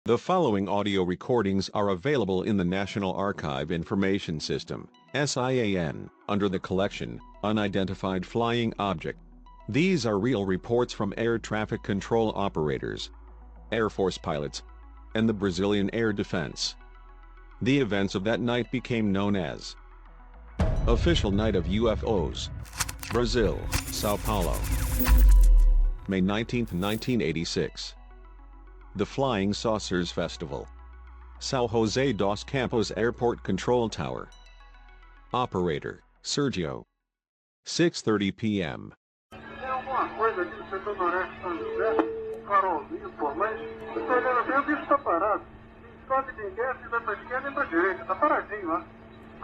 The following audio recordings are available in the National Archive Information System, SIAN, under the collection, Unidentified Flying Object. These are real reports from air traffic control operators, Air Force pilots, and the Brazilian Air Defense. The events of that night became known as Official Night of UFOs, Brazil, Sao Paulo, May 19, 1986. The Flying Saucers Festival, São José dos Campos Airport Control Tower. Operator, Sergio. 6:30 p.m. Tem alguma coisa aqui no setor noreste de São José, um farolzinho, pô, mas eu tô olhando bem, o bicho tá parado. Não sobe ninguém, assim, vai pra esquerda nem pra direita, tá paradinho lá.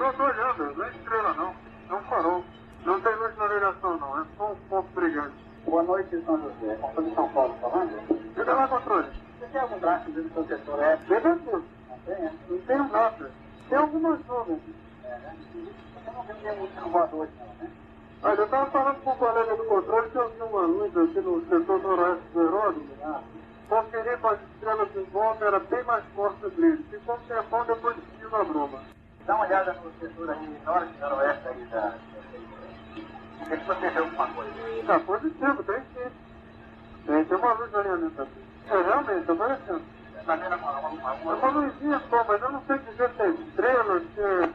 Eu tô olhando, não é estrela não, é um farol. Não tem luz de navegação não, é só um ponto brilhante. Boa noite, São José. Controle de São Paulo falando? Cadê lá, controle? Você tem algum braço dentro do seu setor? É? Não tem, é? Não tenho nada. Tem algumas nuvens. Né? Você não tem muito voador, não, né? Olha, eu tava falando com o colega do controle que eu vi uma luz aqui no setor noroeste do aeródromo. Conferi com as estrelas em volta, era bem mais forte o brilho. Ficou um tempão depois de na bruma. Dá uma olhada no setor aí, norte e noroeste aí da... Vê se você vê alguma coisa. Tá positivo, tem sim. Tem uma luz ali também. Realmente, tá aparecendo. Tá vendo É uma luzinha só, mas eu não sei dizer se é estrela, se é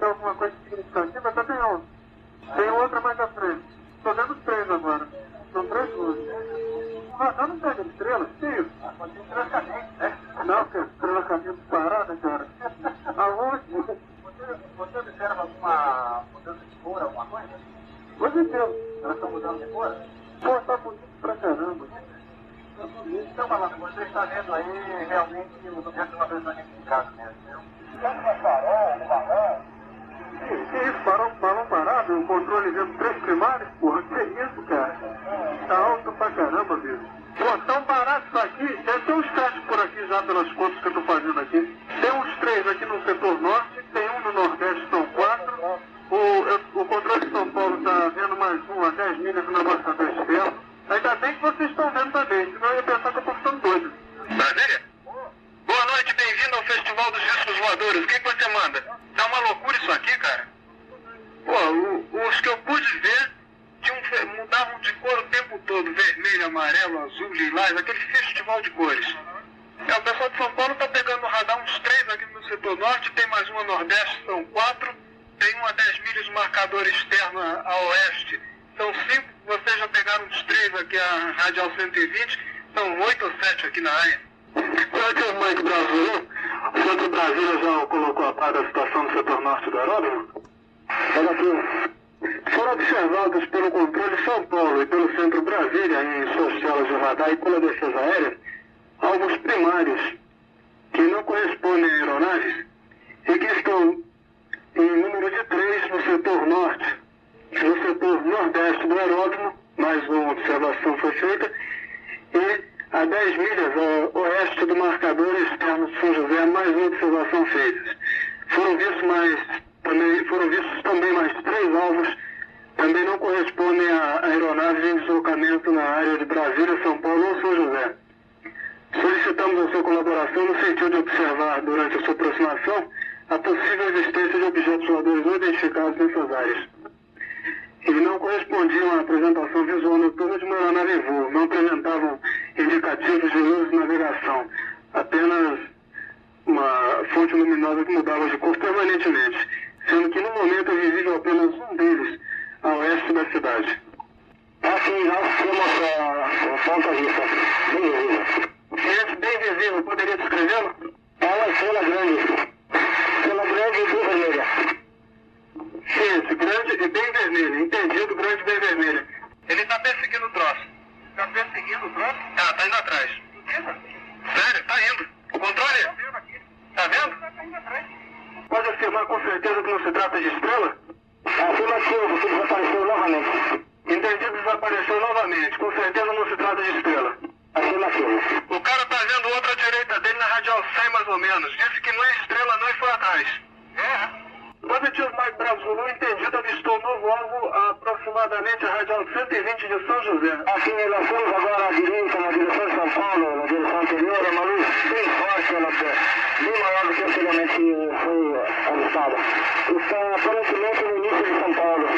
alguma coisa significativa, tá bem alto. Tem outra mais à frente. Tô vendo 3 agora. São 3 luzes. O radar não pega estrelas? Que isso? Pode ser estrela cadente, né? Não, que estrela caminho parada, cara. Aonde? Você observa alguma mudança de cor, alguma coisa? Positivo. Elas estão mudando de cor? Pô, tá bonito pra caramba. Então, falando, você está vendo aí realmente os objetos não identificados mesmo, viu? Tem farol, um balão? Que isso, balão parado, o controle vendo 3 primários, porra, que isso, cara? Tá alto pra caramba, bicho. Pô, tão barato isso aqui, deve ter uns testes por aqui já pelas contas que eu tô fazendo aqui. Tem uns 3 aqui no setor norte, tem um no nordeste, são 4. O controle de São Paulo tá vendo mais um a 10 milhas no embaixador externo. Ainda bem que vocês estão vendo também, senão eu ia pensar que eu tô ficando doido. Brasília? Boa noite, bem-vindo ao Festival dos Discos Voadores. O que você manda? Tá uma loucura isso aqui, cara. Pô, os que eu pude ver mudavam de cor o tempo todo. Vermelho, amarelo, azul, lilás, aquele festival de cores. O pessoal de São Paulo tá pegando no radar uns 3 aqui no setor norte, tem mais uma nordeste, são 4. Tem uma 10 milhas de marcador externo a oeste, são 5. Vocês já pegaram uns 3 aqui, a Radial 120, são 8 ou 7 aqui na área. Sabe que o Mike Brasil, o Centro Brasília já colocou a par da situação do setor norte do aeródromo? Olha aqui, foram observados pelo controle de São Paulo e pelo Centro Brasília em suas telas de radar e pela defesa aérea, alvos primários que não correspondem a aeronaves e que estão em número de 3 no setor norte. No setor nordeste do aeródromo, mais uma observação foi feita, e a 10 milhas a oeste do marcador externo de São José, mais uma observação feita. Foram vistos também mais 3 alvos, também não correspondem a aeronaves em deslocamento na área de Brasília, São Paulo ou São José. Solicitamos a sua colaboração no sentido de observar, durante a sua aproximação, a possível existência de objetos voadores não identificados nessas áreas. Eles não correspondiam à apresentação visual noturna de uma aeronave em voo, não apresentavam indicativos de uso de navegação, apenas uma fonte luminosa que mudava de cor permanentemente, sendo que no momento é visível apenas um deles, a oeste da cidade. Assim, nós temos um ponto vista, bem visível. Esse bem visível, poderia descrevê-lo? É uma estrela grande. Estrela grande e bem vermelha. Sim, grande e bem vermelha. Entendido, grande e bem vermelha. Ele tá perseguindo o troço. Tá perseguindo o troço? Tá indo atrás. Sério, tá indo. O controle? Tá vendo? Tá indo atrás. Pode afirmar com certeza que não se trata de estrela? Afirmativo, que desapareceu novamente. Entendido, desapareceu novamente. Com certeza não se trata de estrela. Afirmativo. O cara tá vendo outra à direita dele na radial 100 mais ou menos. Disse que não é estrela não e foi atrás. Positivo, Mike Bravo Zulu, entendido, avistou um novo alvo a aproximadamente aproximadamente a radial 120 de São José. Aqui nós temos agora à direita, na direção de São Paulo, na direção anterior, é uma luz bem forte, ela bem maior do que anteriormente foi avistada. Está aparentemente no início de São Paulo,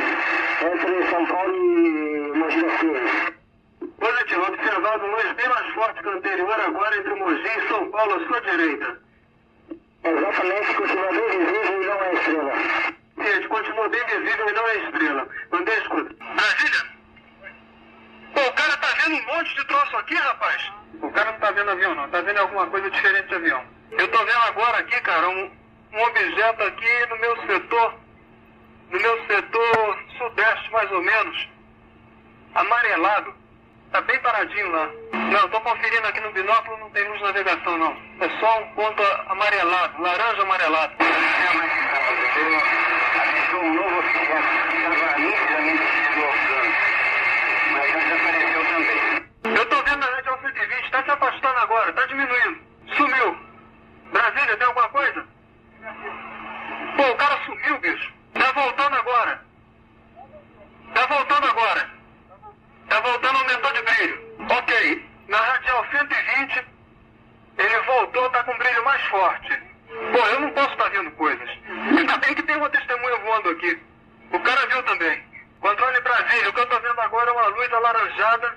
entre São Paulo e Mogi das Cruzes. Positivo, observado luz bem mais forte que a anterior, agora entre Mogi e São Paulo, à sua direita. Exatamente, continua bem visível e não é estrela. Gente, continua bem visível e não é estrela. Mandei escuta. Brasília? Pô, o cara tá vendo um monte de troço aqui, rapaz. O cara não tá vendo avião, não. Tá vendo alguma coisa diferente de avião. Eu tô vendo agora aqui, cara, um objeto aqui no meu setor sudeste, mais ou menos. Amarelado. Tá bem paradinho lá. Não, tô conferindo aqui no binóculo, não tem luz de navegação, não. É só um ponto amarelado, laranja amarelado. Avistou um novo objeto que estava nitidamente deslocando, mas já desapareceu também. Eu tô vendo a radial 120, tá se afastando agora, tá diminuindo. Sumiu. Brasília, tem alguma coisa? Pô, o cara sumiu, bicho. Tá voltando agora. Tá voltando agora. Tá voltando, aumentou de brilho. Ok, na radial 120, ele voltou, tá com brilho mais forte. Pô, eu não posso estar vendo coisas. Ainda bem que tem uma testemunha voando aqui. O cara viu também. Controle Brasília, o que eu tô vendo agora é uma luz alaranjada.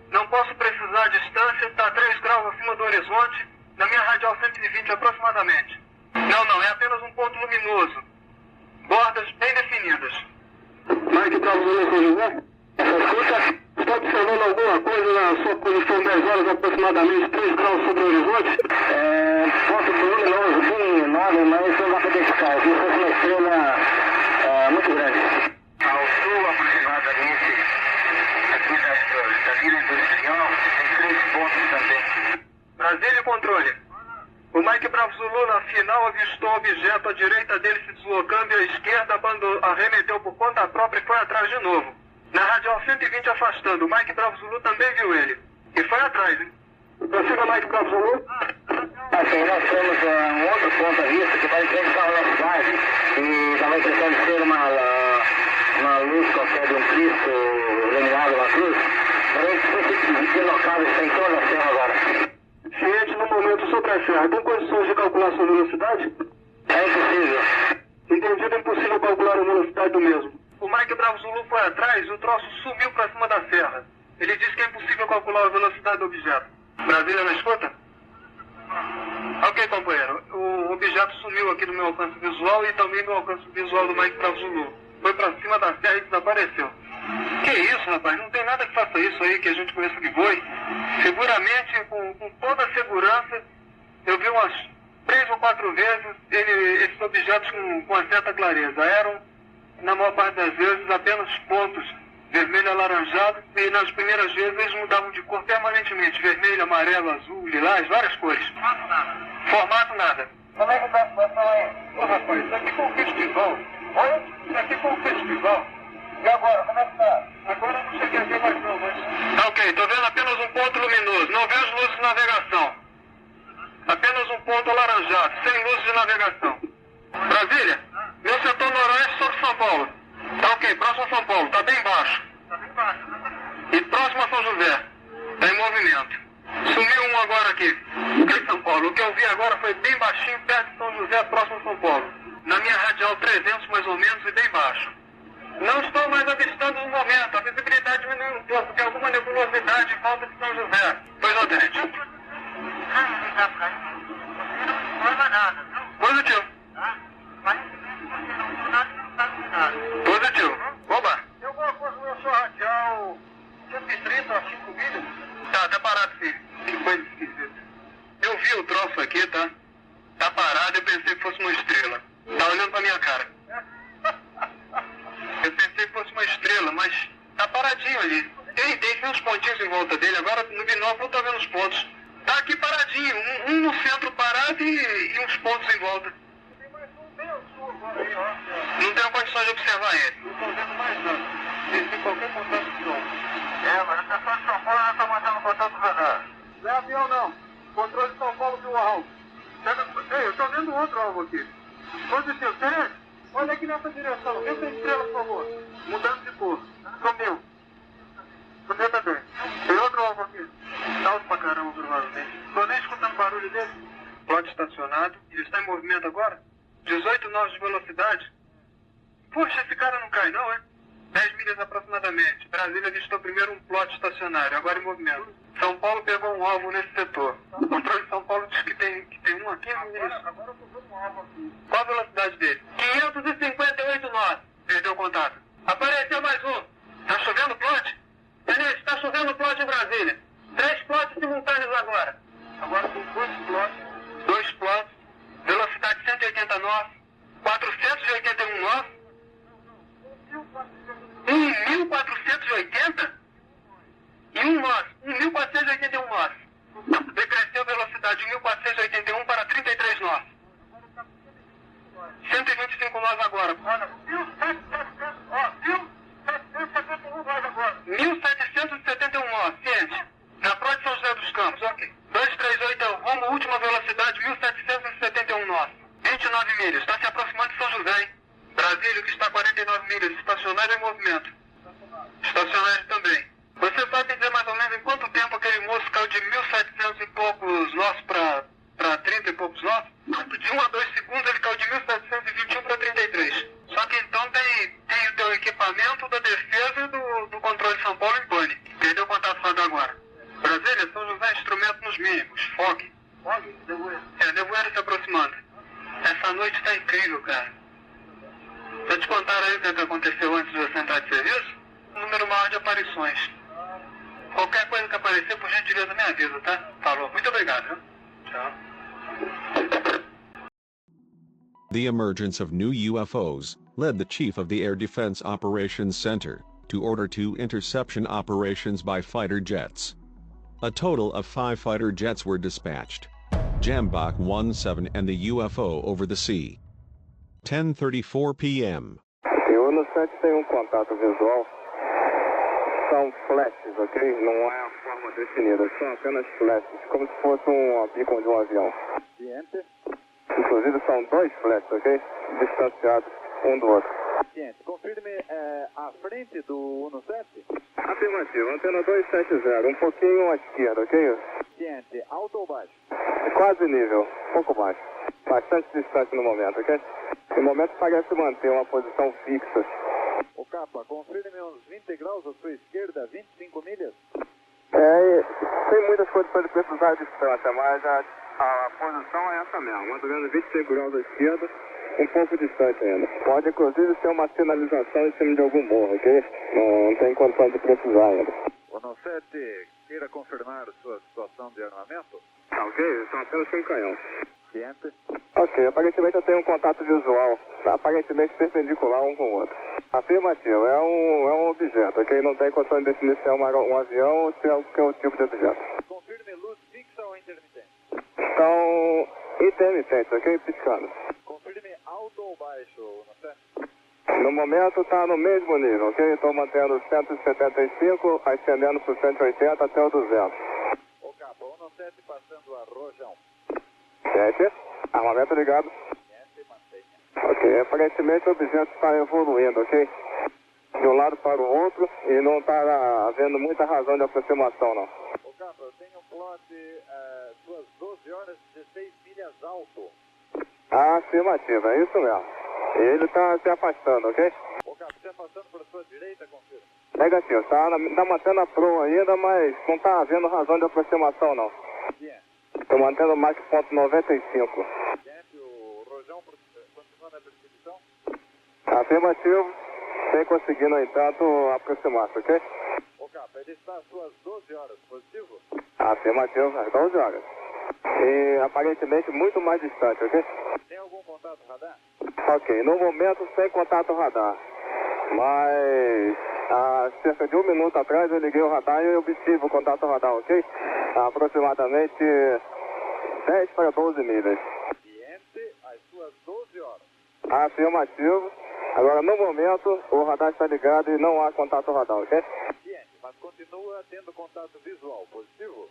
Não posso precisar a distância, tá 3 graus acima do horizonte, na minha radial 120 aproximadamente. Não, é apenas um ponto luminoso. Bordas bem definidas. Mike Bravo Zulu São José? Escuta, está observando alguma coisa na sua posição 10 horas aproximadamente 3 graus sobre o horizonte? Ponto luminoso, bem enorme, mas não dá para identificar. Isso é uma estrela muito grande. Ao sul, aproximadamente, aqui da Vila Industrial, tem 3 pontos também. Brasília, controle. O Mike Bravo Zulu, na final, avistou o objeto à direita dele se deslocando e à esquerda arremeteu por conta própria e foi atrás de novo. Na radial 120 afastando, o Mike Bravo Zulu também viu ele. E foi atrás, hein? Prossiga, Mike Bravo Zulu. Assim, nós temos um outro ponto à vista que vai entregar a velocidade e dá a impressão de ser uma luz qualquer de um Cristo iluminado na cruz. Porém, esse deslocado está em toda a serra agora. Ciente no momento sobre a serra, tem condições de calcular sua velocidade? É impossível. Entendido, é impossível calcular a velocidade do mesmo. O Mike Bravo Zulu foi atrás e o troço sumiu para cima da serra. Ele disse que é impossível calcular a velocidade do objeto. Brasília, na escuta? Ok, companheiro. O objeto sumiu aqui do meu alcance visual e também do alcance visual do Mike Bravo Zulu. Foi para cima da serra e desapareceu. Que isso, rapaz? Não tem nada que faça isso aí que a gente conheça que voe. Seguramente, com toda a segurança, eu vi umas 3 ou 4 vezes esses objetos com uma certa clareza. Eram, na maior parte das vezes, apenas pontos vermelho alaranjado, e nas primeiras vezes eles mudavam de cor permanentemente, vermelho, amarelo, azul, lilás, várias cores. Formato nada. Formato nada. Como é que tá a situação aí? Ô rapaz, isso aqui foi um festival. Oi? Isso aqui foi um festival. E agora, como é que tá? Agora eu não cheguei a ver mais não, mas... Tá ok, tô vendo apenas um ponto luminoso, não vejo luzes de navegação. Apenas um ponto alaranjado, sem luzes de navegação. Brasília, meu setor noroeste sobre São Paulo. Tá ok, próximo a São Paulo, tá bem baixo. Tá bem baixo. E próximo a São José, tá em movimento. Sumiu um agora aqui, em São Paulo. O que eu vi agora foi bem baixinho, perto de São José, próximo a São Paulo. Na minha radial 300 mais ou menos e bem baixo. Não estou mais avistando no momento, a visibilidade diminuiu um pouco, tem alguma nebulosidade em volta de São José. Pois não, Tenente. Não tá pra aí. Você não informa nada, viu? Positivo. Tá? Parece que você não viu nada e não sabe de nada. Positivo. Oba. Tem alguma coisa no seu radial 130 a 5 milhas? Tá parado sim. Que coisa esquisita. Eu vi o troço aqui, tá? Tá parado, eu pensei que fosse uma estrela. Tá olhando pra minha cara. Eu pensei que fosse uma estrela, mas tá paradinho ali. Tem uns pontinhos em volta dele, agora no binóculo eu tô vendo os pontos. Tá aqui paradinho, um no centro parado e uns pontos em volta. Tem mais um bem ao sul agora aí, ó. Não tenho condições de observar ele. Não tô vendo mais nada. Tem qualquer contato de som. Mas a pessoa de São Paulo já tá mandando contato radar. Não é avião não. Controle de São Paulo viu o alvo. Ei, eu tô vendo outro alvo aqui. Positivo, Tenente. Olha aqui nessa direção. Vê essa estrela, por favor. Mudando de cor. Sumiu. Sumiu também. Tem outro alvo aqui. Alto pra caramba, provavelmente. Tô nem escutando barulho dele. Plot estacionado. Ele está em movimento agora? 18 nós de velocidade. Poxa, esse cara não cai não, é? 10 milhas aproximadamente. Brasília avistou primeiro um plot estacionário, agora em movimento. São Paulo pegou um alvo nesse setor. O controle de São Paulo diz que tem um aqui. Agora eu tô vendo um alvo aqui. Qual a velocidade dele? 558 nós. Perdeu o contato. Apareceu mais um. Tá chovendo plot? Tenente, tá chovendo plot em Brasília. 3 plots simultâneos agora. Agora tem 2 plots. 2 plots. Velocidade 180 nós. 481 nós. 1.480? E um nós. 1.481 nós. Decresceu a velocidade de 1.481 para 33 nós. 125 nós agora. Olha, 1.771 nós, ciente. Na Praia de São José dos Campos, ok. 238 é o rumo, última velocidade, 1.771 nós. 29 milhas, está se aproximando de São José, hein? Brasília, que está a 49 milhas, estacionário em movimento. Estacionário também. Você sabe dizer mais ou menos em quanto tempo aquele moço caiu de 1.700 e poucos nós para 30 e poucos nós? De 1 a 2 segundos ele caiu de 1.721 para 33. Só que então tem o teu equipamento da defesa e do controle de São Paulo em pane. Perdeu o contato só de agora. Brasília, São José, instrumento nos mínimos. Fog. Nevoeiro se aproximando. Essa noite está incrível, cara. Já te contaram aí o que aconteceu antes de você entrar de serviço? Um número maior de aparições. Qualquer coisa que aparecer, por gentileza, me avisa, tá? Falou. Muito obrigado, viu? Tchau. The emergence of new UFOs led the chief of the Air Defense Operations Center to order 2 interception operations by fighter jets. A total of 5 fighter jets were dispatched. Jambak 17 and the UFO over the sea. 10:34 p.m. Eu no 7 tem contato visual. São flashes, ok? Não é a forma definida, são apenas flashes, como se fosse um beacon de um avião. Ciente. Inclusive são 2 flashes, ok? Distanciados um do outro. Ciente. Confirme à frente do 17. Afirmativo, antena 270, um pouquinho à esquerda, ok? Ciente. Alto ou baixo? Quase nível, pouco baixo. Bastante distante no momento, ok? No momento parece manter uma posição fixa. O capa, confirme uns 20 graus à sua esquerda, 25 milhas. Tem muitas coisas para precisar de distância, mas a posição é essa mesmo, mais ou menos 25 graus à esquerda, um pouco distante ainda. Pode inclusive ser uma sinalização em cima de algum morro, ok? Não tem condição de precisar ainda. O 97 queira confirmar sua situação de armamento? Ok, são apenas com canhão. Ciente. Ok, aparentemente eu tenho um contato visual, aparentemente perpendicular um com o outro. Afirmativo, é um objeto, ok? Não tem condição de definir se é um avião ou se é qualquer tipo de objeto. Confirme luz fixa ou intermitente? São intermitentes, ok? Piscando. Confirme alto ou baixo, 97? No momento está no mesmo nível, ok? Estou mantendo 175, ascendendo para 180 até o 200. O capa, 17 passando a Rojão. 7, armamento ligado. Ciente, mantenha. Ok, aparentemente o objeto está evoluindo, ok? De um lado para o outro e não está havendo muita razão de aproximação, não. O capa, eu tenho um plot suas 12 horas 16 milhas alto. Afirmativo, é isso mesmo. Ele está se afastando, ok? O capa, você passando para sua direita, confirma. Negativo, está mantendo a proa ainda, mas não está havendo razão de aproximação, não. Ciente. Estou mantendo mais que ponto 95. Ciente, o Rojão continua na perseguição? Afirmativo, sem conseguir, no entanto, aproximar-se, ok? O capa, ele está às suas 12 horas, positivo? Afirmativo, às 12 horas. E aparentemente muito mais distante, ok? Tem algum contato radar? Ok, no momento sem contato radar. Mas há cerca de 1 minuto atrás eu liguei o radar e eu obtive o contato radar, ok? Aproximadamente 10 para 12 milhas. Ciente, às suas 12 horas. Afirmativo. Agora no momento o radar está ligado e não há contato radar, ok? Ciente, mas continua tendo contato visual, positivo?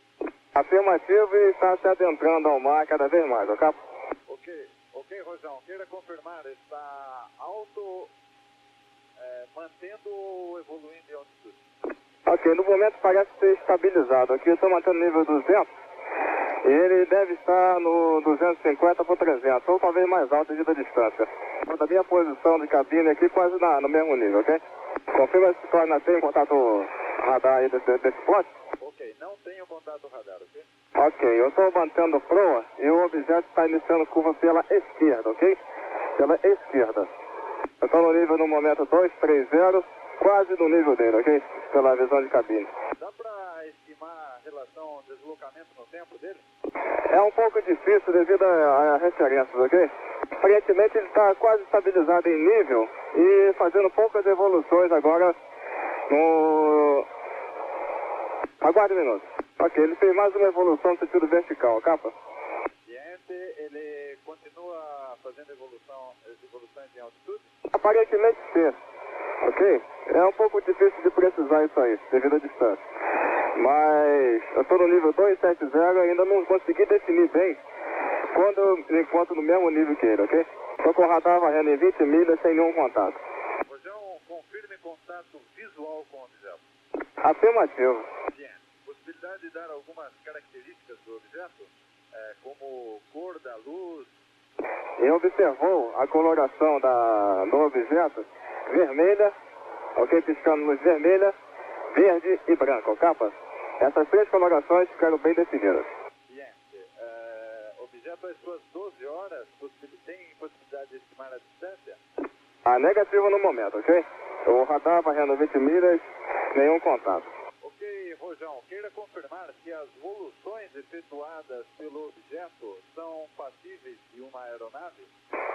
Afirmativo e está se adentrando ao mar cada vez mais, ok? Ok, Ok, Rojão, queira confirmar, está alto, mantendo ou evoluindo em altitude? Ok, no momento parece ter estabilizado. Aqui eu estou mantendo o nível 200. Ele deve estar no 250 por 300, ou talvez mais alto devido à distância. Quanto à minha posição de cabine aqui, quase no mesmo nível, ok? Confirma se torna tem contato radar aí desse ponto? Ok, não tenho contato radar, ok? Ok, eu estou mantendo proa e o objeto está iniciando curva pela esquerda, ok? Pela esquerda. Eu estou no nível no momento 230, quase no nível dele, ok? Pela visão de cabine. Dá para estimar a relação deslocamento no tempo dele? É um pouco difícil devido a referências, ok? Aparentemente ele está quase estabilizado em nível e fazendo poucas evoluções agora no... Aguarde um minuto. Ok, ele fez mais uma evolução no sentido vertical, capa? Ciente, ele continua fazendo evoluções em altitude? Aparentemente sim, ok? É um pouco difícil de precisar isso aí, devido à distância. Mas eu estou no nível 270 e ainda não consegui definir bem quando eu encontro no mesmo nível que ele, ok? Estou com o radar varrendo em 20 milhas sem nenhum contato. Rojão, confirme contato visual com o objeto. Afirmativo. Bien. Possibilidade de dar algumas características do objeto, como cor da luz? E observou a coloração do objeto vermelha, ok? Piscando luz vermelha, verde e branco, capa? Essas três colorações ficaram bem definidas. Bien. Objeto às suas 12 horas, tem possibilidade de estimar a distância? A negativa no momento, ok? O radar varrendo 20 milhas, nenhum contato. Ok, Rojão, queira confirmar se as evoluções efetuadas pelo objeto são passíveis de uma aeronave?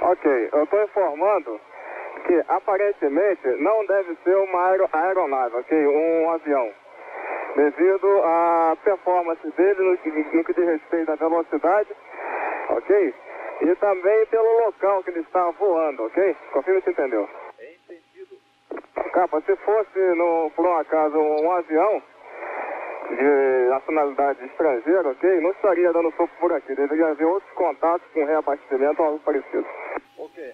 Ok, eu estou informando que aparentemente não deve ser uma aeronave, ok? Um avião. Devido à performance dele no que diz respeito à velocidade, ok? E também pelo local que ele está voando, ok? Confirma se entendeu. É entendido. Capa, se fosse, por um acaso, um avião de nacionalidade estrangeira, ok? Não estaria dando soco por aqui. Deveria haver outros contatos com reabastecimento ou algo parecido. Ok,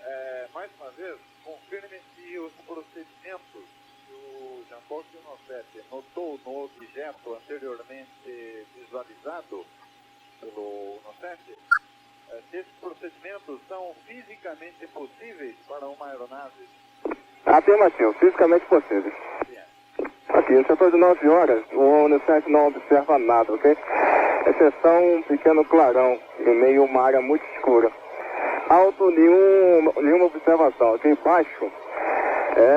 mais uma vez, confirme se os procedimentos que o Jean-Paul Nosset notou no objeto anteriormente visualizado pelo Nosset, se esses procedimentos são fisicamente possíveis para uma aeronave. Afirmativo, fisicamente possível. Bien. Aqui, no setor de 9 horas, o Unicef não observa nada, ok? Exceção um pequeno clarão, em meio a uma área muito escura. Alto, nenhuma observação, ok? Baixo,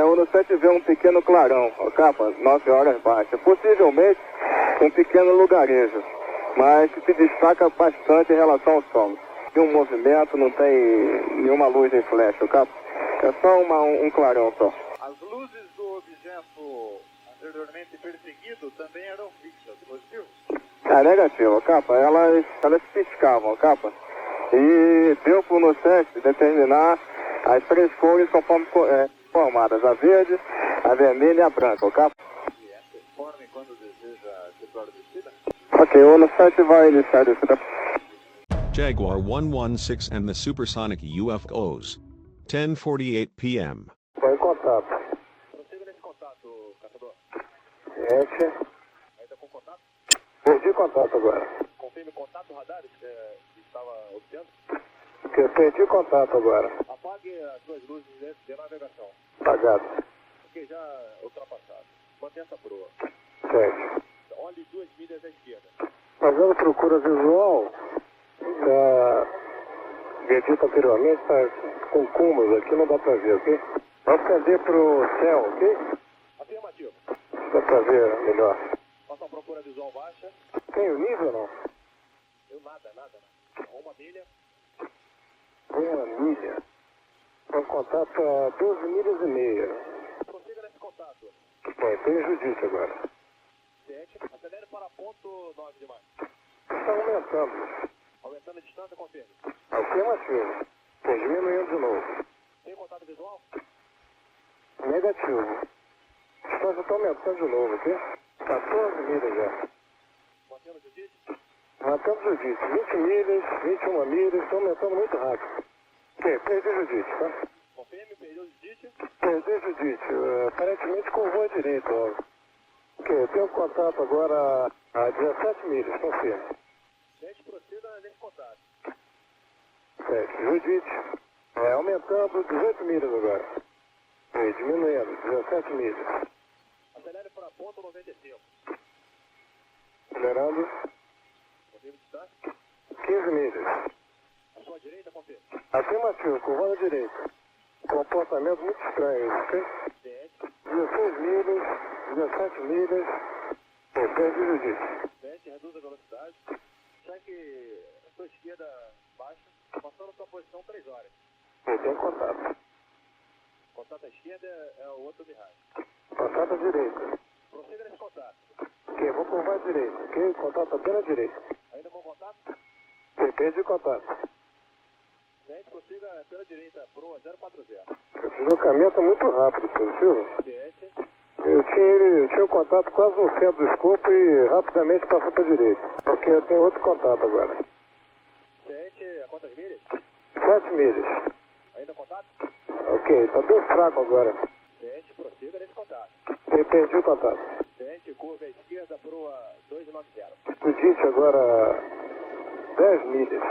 o Unicef vê um pequeno clarão, ó, capa, 9 horas baixa. Possivelmente, um pequeno lugarejo, mas que se destaca bastante em relação ao solo. Nenhum movimento, não tem nenhuma luz em flash, ó, capa. É só um clarão só. As luzes do objeto anteriormente perseguido também eram fixas, positivo? É negativo, capa. Elas piscavam, capa. E deu para o Unicef determinar as três cores conforme formadas, a verde, a vermelha e a branca, capa. E informe quando deseja efetuar a descida? Ok, o Unicef vai iniciar a descida. Jaguar 116 and the supersonic UFOs. 10:48 p.m. Foi em contato. Prossiga nesse contato, caçador. Gente, Ainda com contato? perdi contato agora. Confirme contato radar que estava obtendo. Que eu perdi contato agora. Apague as duas luzes de navegação. Apagado. Ok, já ultrapassado. Mantenha essa proa. Certo. Olhe 2 milhas à esquerda. Fazendo procura visual, dito anteriormente, está com cúmulos aqui, não dá para ver, ok? Vamos acender para o céu, ok? Afirmativo. Dá para ver melhor. Faça uma procura visual baixa. Tem o nível ou não? Eu nada. 1 milha. Uma milha. Vamos contato a 12 milhas e meia. Prossiga nesse contato. Bem, tem Judite agora. 7. Acelere para ponto 9 de maio. Está aumentando. Aumentando a distância, confirme. Afirmativo. Tem diminuindo de novo. Tem contato visual? Negativo. A distância está aumentando de novo, ok? 14 milhas já. Mantendo o Judite? Matamos Judite. 20 milhas, 21 milhas, está aumentando muito rápido. Ok, perdi Judite, tá? Confirme, perdeu o Judite. Perdi Judite, aparentemente curvou à direita. Ok, eu tenho contato agora a 17 milhas, confirme. Gente, proceda nesse contato. Certo, Judite, aumentando 18 milhas agora. E diminuindo, 17 milhas. Acelere para ponto 95. Acelerando, Confirme distância. 15 milhas. À sua direita, confirme. Afirmativo, curvando à direita. Comportamento muito estranho, ok? Ciente. 16 milhas, 17 milhas. Perdi Judite. Ciente, reduz a velocidade. Cheque a sua esquerda baixa. Passando sua posição 3 horas. Eu tenho contato. Contato à esquerda é o outro miragem. Contato à direita. Prossiga nesse contato. Ok, vou curvar à direita, ok? Contato apenas à direita. Ainda bom contato? Ok, perdi contato. Ciente, prossiga pela direita, proa 040. O deslocamento é muito rápido, positivo. Ciente. Eu tinha o contato quase no centro do escopo e rapidamente passou para a direita. Ok, eu tenho outro contato agora. Ciente, a quantas milhas? 7 milhas. Ainda contato? Ok, tá bem fraco agora. Ciente, prossiga nesse contato. Eu perdi o contato. Ciente, curva à esquerda, proa 290. Judite agora 10 milhas.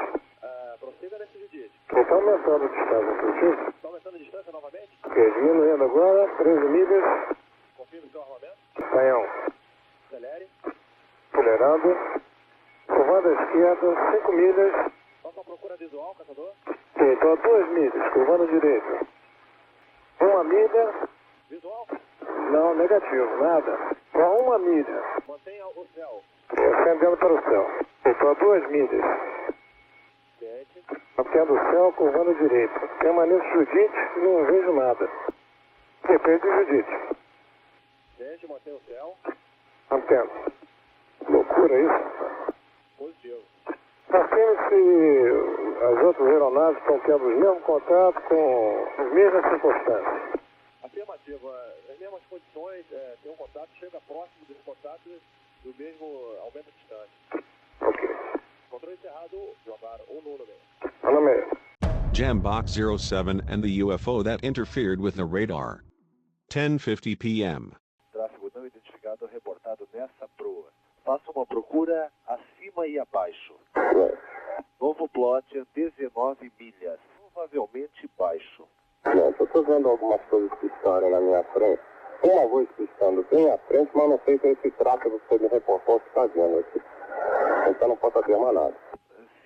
Prossiga nesse Judite. Ele tá aumentando a distância, positivo. Está aumentando a distância novamente? Ok, diminuindo agora, 13 milhas. Confirme o seu armamento. Canhão. Acelere. Acelerando. Curvando à esquerda, 5 milhas. Faça uma procura visual, caçador. Ok, estou a 2 milhas, curvando à direita. 1 milha. Visual. Não, negativo, nada. Só 1 milha. Mantenha o céu. Ascendendo para o céu. Estou a 2 milhas. Ciente. Mantendo o céu, curvando à direita. Permaneço Judite, não vejo nada. Ok, perdi Judite. Ciente, mantenha o céu. Mantendo. Loucura isso. Positivo. Afirme se as outras aeronaves estão tendo os mesmos contatos com as mesmas circunstâncias. Afirmativo. As mesmas condições, tem um contato, chega próximo desse contato e o mesmo aumenta a distância. Ok. Controle encerrado, jogar no número. Meu nome é... Jambox 07 and the UFO that interfered with the radar. 10:50 p.m. Tráfego não identificado reportado nessa proa. Faça uma procura acima e abaixo. Novo plot, 19 milhas. Provavelmente baixo. Não, eu estou vendo algumas coisas piscarem na minha frente. Uma luz piscando bem à frente, mas não sei se esse tráfego que você me reportou que está vendo aqui. Então não pode afirmar nada.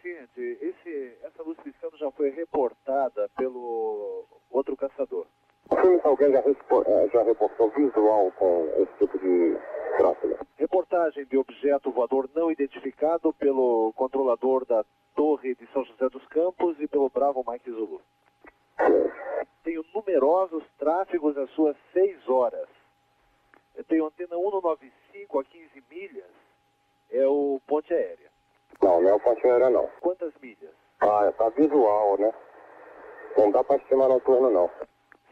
Ciente, essa luz piscando já foi reportada pelo outro caçador. Afirme se alguém já reportou visual com esse tipo de tráfego. Reportagem de objeto voador não identificado pelo controlador da Torre de São José dos Campos e pelo Bravo Mike Zulu. Tenho numerosos tráfegos às suas 6 horas. Eu tenho antena 195 a 15 milhas. É o ponte aérea. Não, não é o ponte aérea não. Quantas milhas? Ah, tá visual, né? Não dá para estimar noturno não.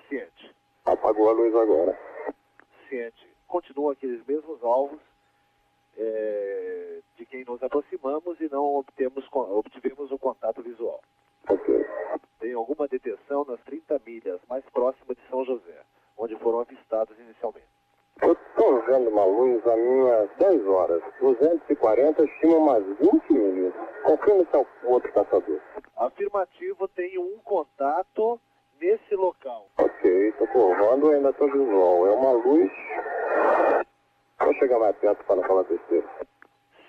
Ciente. Apagou a luz agora. Ciente. Continuam aqueles mesmos alvos de quem nos aproximamos e não obtivemos o contato visual. Ok. Tem alguma deteção nas 30 milhas mais próxima de São José, onde foram avistados inicialmente. Eu estou vendo uma luz a minhas 10 horas. 240 estima umas 20 milhas. Confirme se é o outro caçador. Afirmativo, tenho um contato nesse local. Ok, estou curvando e ainda estou visual. É uma luz... Vou chegar mais perto para não falar besteira.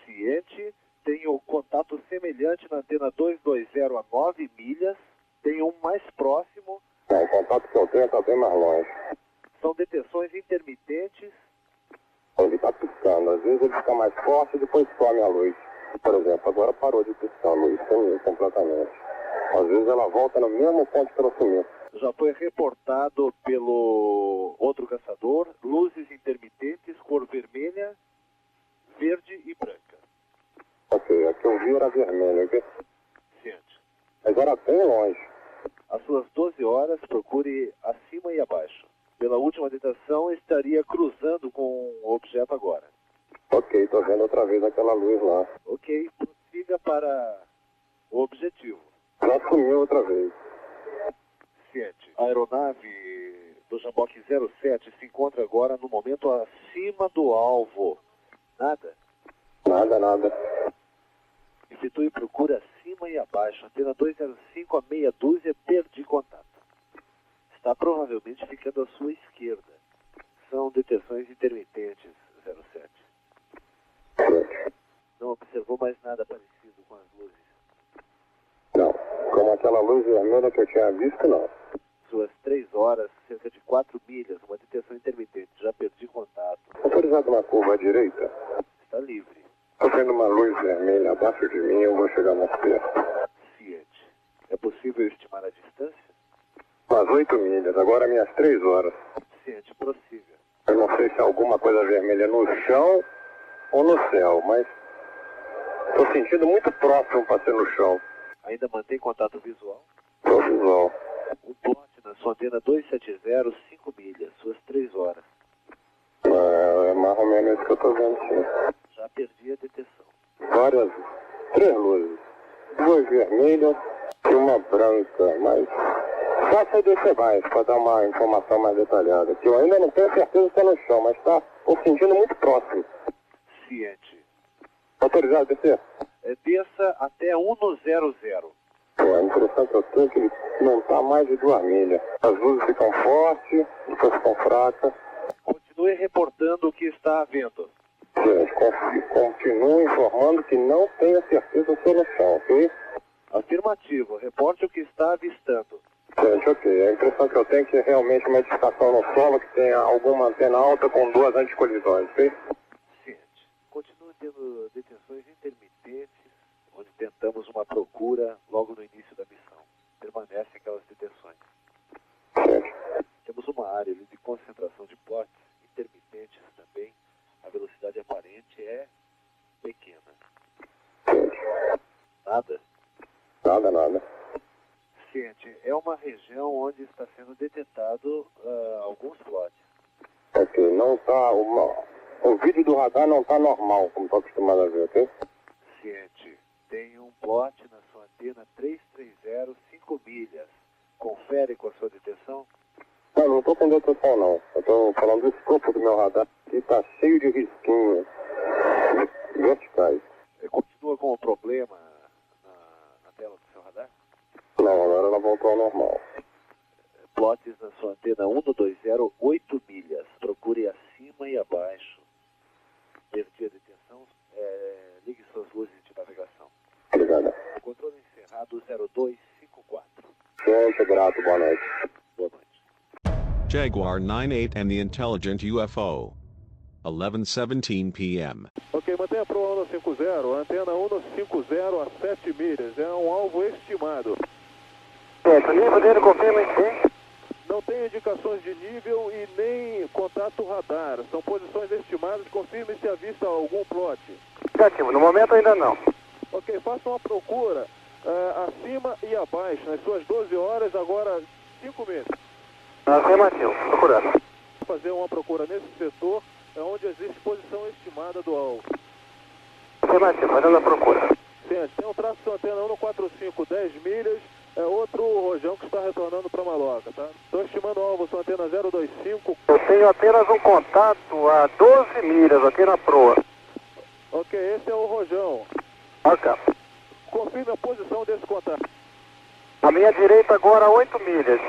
Ciente, tenho contato semelhante na antena 220 a 9 milhas. Tenho um mais próximo. Não, o contato que eu tenho está bem mais longe. São deteções intermitentes. Ele está piscando. Às vezes ele fica mais forte e depois some a luz. Por exemplo, agora parou de piscar a luz, sumiu completamente. Às vezes ela volta no mesmo ponto que ela sumiu. Já foi reportado pelo outro caçador, luzes intermitentes, cor vermelha, verde e branca. Ok, a que eu vi era vermelho, ok? Ciente. Mas era bem longe. Às suas 12 horas, procure acima e abaixo. Pela última detecção, estaria cruzando com o objeto agora. Ok, estou vendo outra vez aquela luz lá. Ok, prossiga para o objetivo. Já sumiu outra vez. Ciente, se encontra agora no momento acima do alvo. Nada? Nada. Efetue procura acima e abaixo. Antena 205 a meia dúzia, perdi contato. Está provavelmente ficando à sua esquerda. São detecções intermitentes, 07. Não observou mais nada parecido com as luzes? Não, como aquela luz vermelha que eu tinha visto, não. Suas 3 horas, cerca de 4 milhas, uma detecção intermitente. Já perdi contato. Autorizado na curva à direita. Está livre. Estou vendo uma luz vermelha abaixo de mim, eu vou chegar mais perto. Ciente. É possível estimar a distância? Umas 8 milhas, agora minhas 3 horas. Ciente, prossiga. Eu não sei se é alguma coisa vermelha no chão ou no céu, mas estou sentindo muito próximo para ser no chão. Ainda mantém contato visual? Estou visual. Um plot na sua antena 270, 5 milhas, suas 3 horas. É mais ou menos isso que eu estou vendo, sim. Já perdi a detecção. Várias, 3 luzes. 2 vermelhas e uma branca, mas só se eu descer mais para dar uma informação mais detalhada. Que eu ainda não tenho certeza se é no chão, mas estou sentindo muito próximo. Ciente. Autorizado a descer? Desça até 100. A impressão que eu tenho é que ele não está mais de 2 milhas. As luzes ficam fortes, depois ficam fracas. Continue reportando o que está havendo. Gente, continuo informando que não tenho certeza se é no chão, ok? Afirmativo. Reporte o que está avistando. Gente, ok. A impressão que eu tenho é que é realmente uma edificação no solo que tem alguma antena alta com 2 anticolisões, ok? Ciente. Continua tendo detenções intermitentes, onde tentamos uma procura logo no início da missão. Permanecem aquelas detenções. Gente, Temos uma área ali de concentração de plots intermitentes também. A velocidade aparente é pequena. gente. Nada? Nada. Ciente, é uma região onde está sendo detectado alguns plots. Ok, não está... O vídeo do radar não está normal, como estou acostumado a ver, ok? Ciente, tem um plot na sua antena 330, 5 milhas. Confere com a sua detecção? Não estou com detecção não. Eu estou falando do escopo do meu radar, que está cheio de risquinhos verticais. Continua com o problema na tela do seu radar? Não, agora ela voltou ao normal. Plots na sua antena 120, 8 milhas. Procure acima e abaixo. Perdi a detenção. Ligue suas luzes de navegação. Obrigado. Controle encerrado 0254. Muito grato, boa noite. Boa noite. Jaguar 98 and the intelligent UFO. 11:17 p.m. Ok, mantenha pro 150, antena 150 a 7 milhas, é um alvo estimado. O nível dele confirma em Não tem indicações de nível e nem contato radar, são posições estimadas, confirme se avista algum plot. Negativo, no momento ainda não. Ok, faça uma procura acima e abaixo, nas suas 12 horas, agora 5 milhas. Afirmativo, procurando. Fazer uma procura nesse setor, onde existe posição estimada do alvo. Afirmativo, fazendo a procura. Ciente, tem um traço de antena 145, 10 milhas, é outro rojão que está retornando para Maloca, tá? Estou estimando o alvo, sua antena 025. Eu tenho apenas um contato a 12 milhas aqui na proa. Ok, esse é o rojão. Ok. Confirme a posição desse contato. A minha direita agora 8 milhas.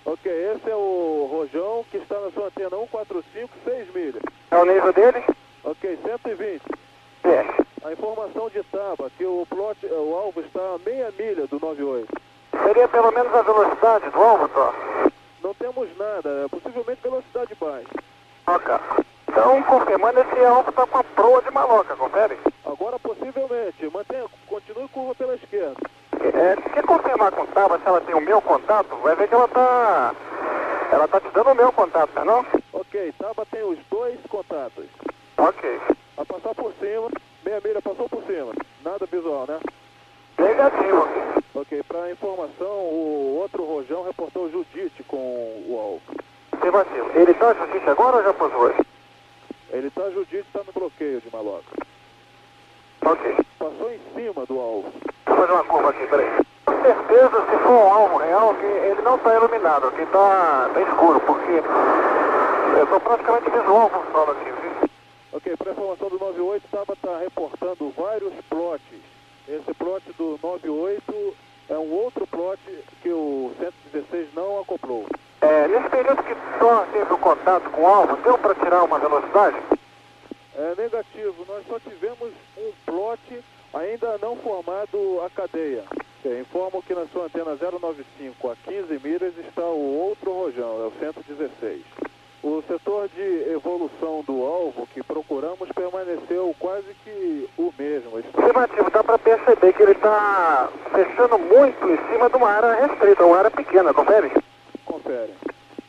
Ok, esse é o rojão que está na sua antena 145, 6 milhas. É o nível dele? Ok, 120. É. A informação de Taba, que o alvo está a meia milha do 98. Seria pelo menos a velocidade do alvo, só? Não temos nada, possivelmente velocidade baixa. Ok. Então, confirmando, esse alvo está com a proa de Maloca, confere? Agora, possivelmente, continue curva pela esquerda. Se confirmar com Taba se ela tem o meu contato, vai ver que ela tá te dando o meu contato, não é não? Ok, Taba tem os 2 contatos. Ok. Vai passar por cima, meia milha passou por cima. Nada visual, né? Negativo. Ok, para informação, o outro rojão reportou Judite com o alvo. Afirmativo. Ele tá Judite agora ou já posou? Ele tá Judite, está no bloqueio de Maloca. Ok. Passou em cima do alvo. Vou fazer uma curva aqui, peraí. Com certeza, se for um alvo real, que ele não está iluminado, aqui tá escuro, porque Eu estou praticamente visual com o solo aqui, viu? Ok, para a informação do 98, Taba está reportando vários plots. Esse plot do 98 é um outro plot que o 116 não acoplou. Nesse período que só teve o contato com o alvo, deu para tirar uma velocidade? É negativo, nós só tivemos um plot ainda não formado a cadeia. Informo que na sua antena 095 a 15 milhas está o outro rojão, é o 116. O setor de evolução do alvo que procuramos permaneceu quase que o mesmo. Afirmativo, dá para perceber que ele está fechando muito em cima de uma área restrita, uma área pequena, confere? Confere.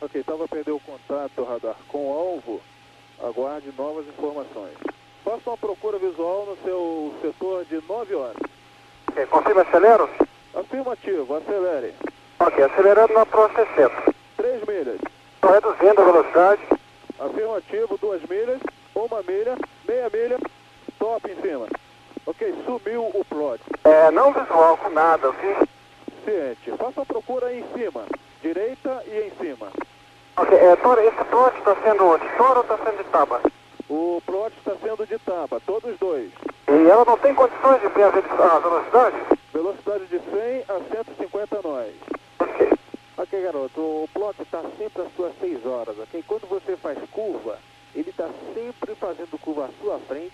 Ok, estava a perder o contato radar com o alvo, aguarde novas informações. Faça uma procura visual no seu setor de 9 horas. Ok, confirma, acelero? Afirmativo, acelere. Ok, acelerando na Pro 60. 3 milhas. Estou reduzindo a velocidade. Afirmativo, 2 milhas, 1 milha, meia milha, top em cima. Ok, sumiu o plot. Não visual com nada, ok? Ciente. Faça a procura aí em cima, direita e em cima. Ok, Toro, esse plot está sendo de Toro ou está sendo de Taba? O plot está sendo de Taba, todos dois. E ela não tem condições de ver a velocidade? Velocidade de 100 a 150 nós. Ok. Ok, garoto, o plot está sempre às suas 6 horas, ok? Quando você faz curva, ele está sempre fazendo curva à sua frente,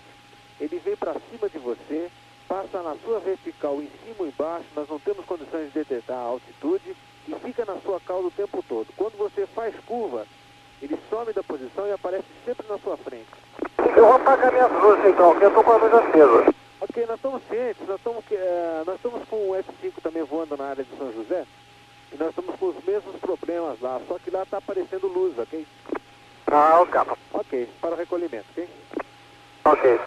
ele vem para cima de você, passa na sua vertical em cima e embaixo, nós não temos condições de detectar a altitude e fica na sua cauda o tempo todo. Quando você faz curva, ele some da posição e aparece sempre na sua frente. Eu vou apagar minhas luzes então, porque eu estou com a luz acesa. Ok, nós estamos cientes, nós estamos com o F5 também voando na área de São José, e nós estamos com os mesmos problemas lá, só que lá está aparecendo luz, ok? Ok. Ok, para o recolhimento, ok? Ok.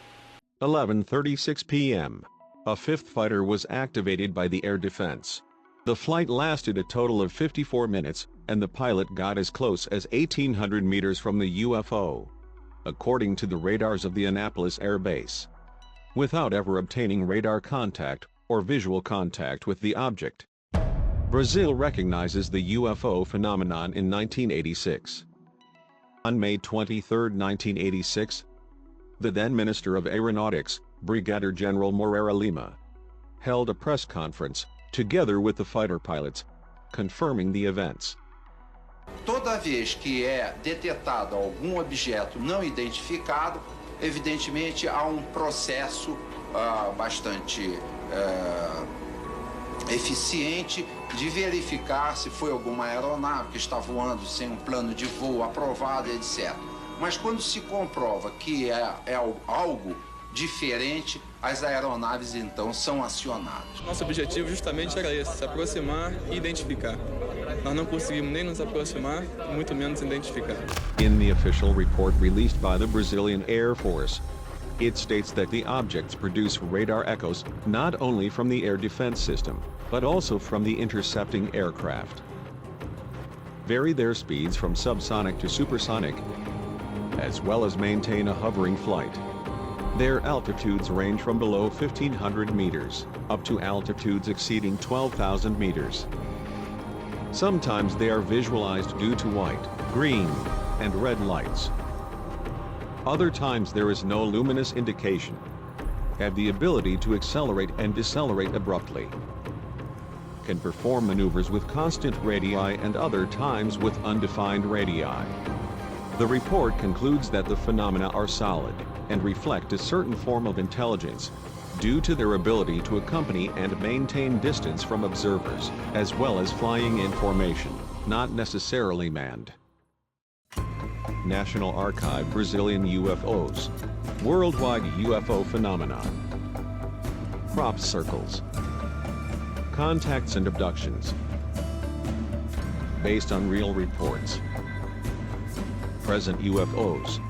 11:36 p.m. A fifth fighter was activated by the air defense. The flight lasted a total of 54 minutes, and the pilot got as close as 1,800 meters from the UFO, according to the radars of the Annapolis Air Base, without ever obtaining radar contact or visual contact with the object. Brazil recognizes the UFO phenomenon in 1986. On May 23, 1986, the then Minister of Aeronautics, Brigadier General Moreira Lima, held a press conference, together with the fighter pilots, confirming the events. Toda vez que é detectado algum objeto não identificado, evidentemente há um processo bastante eficiente de verificar se foi alguma aeronave que está voando sem um plano de voo aprovado, etc. Mas quando se comprova que é algo diferente, as aeronaves então são acionadas. Nosso objetivo justamente era esse, se aproximar e identificar. Nós não conseguimos nem nos aproximar, muito menos identificar. In the official report released by the Brazilian Air Force, it states that the objects produce radar echoes not only from the air defense system, but also from the intercepting aircraft. Vary their speeds from subsonic to supersonic, as well as maintain a hovering flight. Their altitudes range from below 1,500 meters, up to altitudes exceeding 12,000 meters. Sometimes they are visualized due to white, green, and red lights. Other times there is no luminous indication. Have the ability to accelerate and decelerate abruptly. Can perform maneuvers with constant radii and other times with undefined radii. The report concludes that the phenomena are solid and reflect a certain form of intelligence, due to their ability to accompany and maintain distance from observers, as well as flying in formation, not necessarily manned. National Archive Brazilian UFOs. Worldwide UFO phenomenon. Crop circles. Contacts and abductions. Based on real reports. Present UFOs.